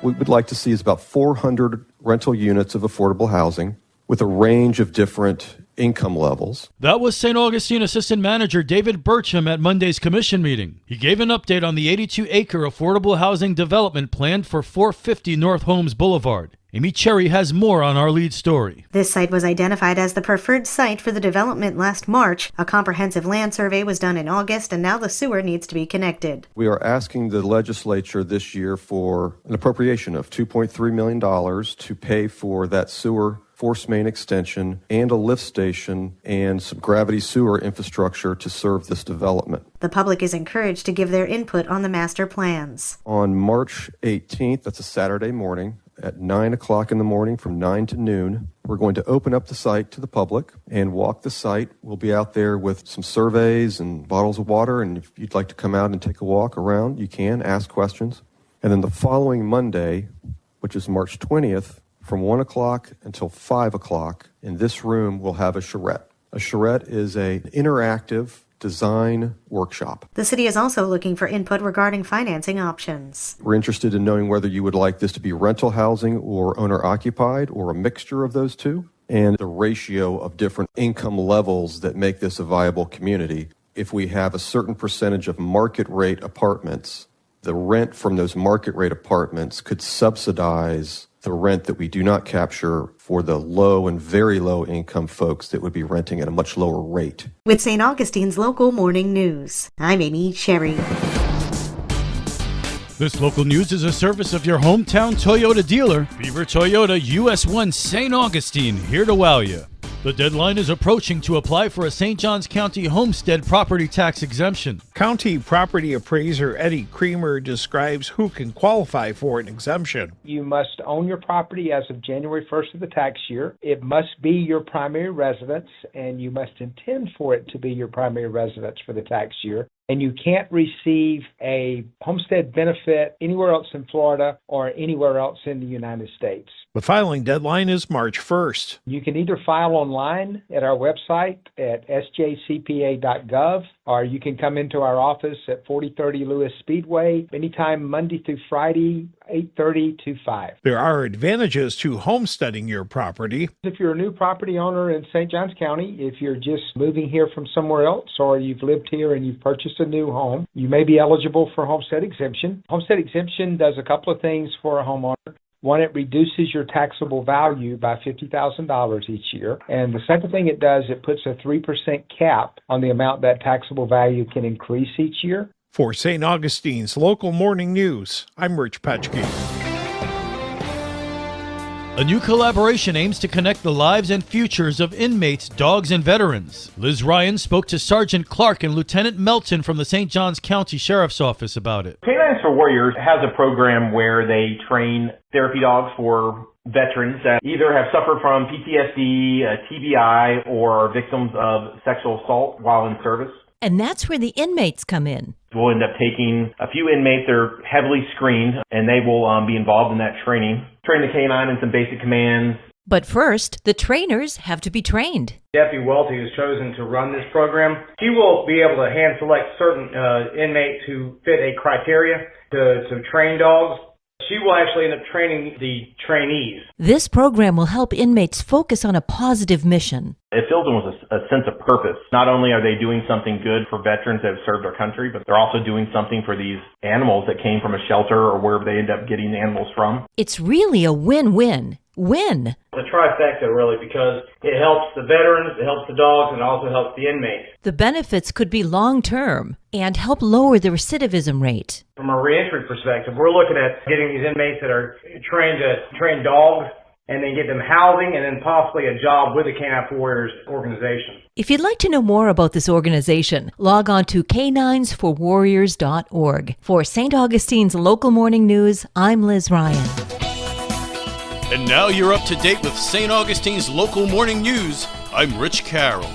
we would like to see is about 400 rental units of affordable housing with a range of different income levels. That was St. Augustine Assistant Manager David Burcham at Monday's commission meeting. He gave an update on the 82-acre affordable housing development planned for 450 North Holmes Boulevard. Amy Cherry has more on our lead story. This site was identified as the preferred site for the development last March. A comprehensive land survey was done in August, and now the sewer needs to be connected. We are asking the legislature this year for an appropriation of $2.3 million to pay for that sewer force main extension and a lift station and some gravity sewer infrastructure to serve this development. The public is encouraged to give their input on the master plans. On March 18th, that's a Saturday morning, at 9 o'clock in the morning from 9 to noon, we're going to open up the site to the public and walk the site. We'll be out there with some surveys and bottles of water, and if you'd like to come out and take a walk around, you can, ask questions. And then the following Monday, which is March 20th, from 1 o'clock until 5 o'clock, in this room, we'll have a charrette. A charrette is an interactive design workshop. The city is also looking for input regarding financing options. We're interested in knowing whether you would like this to be rental housing or owner-occupied or a mixture of those two, and the ratio of different income levels that make this a viable community. If we have a certain percentage of market rate apartments, the rent from those market rate apartments could subsidize the rent that we do not capture for the low and very low income folks that would be renting at a much lower rate. With St. Augustine's Local Morning News, I'm Amy Cherry. This local news is a service of your hometown Toyota dealer, Beaver Toyota US 1 St. Augustine, here to wow you. The deadline is approaching to apply for a St. Johns County homestead property tax exemption. County property appraiser Eddie Creamer describes who can qualify for an exemption. You must own your property as of January 1st of the tax year. It must be your primary residence, and you must intend for it to be your primary residence for the tax year. And you can't receive a homestead benefit anywhere else in Florida or anywhere else in the United States. The filing deadline is March 1st. You can either file online at our website at sjcpa.gov, or you can come into our office at 4030 Lewis Speedway anytime Monday through Friday, 8:30 to 5. There are advantages to homesteading your property. If you're a new property owner in St. Johns County, if you're just moving here from somewhere else, or you've lived here and you've purchased a new home, you may be eligible for homestead exemption. Homestead exemption does a couple of things for a homeowner. One, it reduces your taxable value by $50,000 each year. And the second thing it does, it puts a 3% cap on the amount that taxable value can increase each year. For St. Augustine's Local Morning News, I'm Rich Petchke. A new collaboration aims to connect the lives and futures of inmates, dogs, and veterans. Liz Ryan spoke to Sergeant Clark and Lieutenant Melton from the St. Johns County Sheriff's Office about it. Canines for Warriors has a program where they train therapy dogs for veterans that either have suffered from PTSD, TBI, or are victims of sexual assault while in service. And that's where the inmates come in. We'll end up taking a few inmates that are heavily screened, and they will be involved in that training. Train the canine in some basic commands. But first, the trainers have to be trained. Deputy Welty has chosen to run this program. He will be able to hand select certain inmates who fit a criteria to train dogs. She will actually end up training the trainees. This program will help inmates focus on a positive mission. It fills them with a sense of purpose. Not only are they doing something good for veterans that have served our country, but they're also doing something for these animals that came from a shelter or wherever they end up getting the animals from. It's really a win-win. Win. The trifecta, really, because it helps the veterans, it helps the dogs, and it also helps the inmates. The benefits could be long-term and help lower the recidivism rate. From a reentry perspective, we're looking at getting these inmates that are trained to train dogs and then get them housing and then possibly a job with the Canine for Warriors organization. If you'd like to know more about this organization, log on to caninesforwarriors.org. For St. Augustine's Local Morning News, I'm Liz Ryan. And now you're up to date with St. Augustine's Local Morning News. I'm Rich Carroll.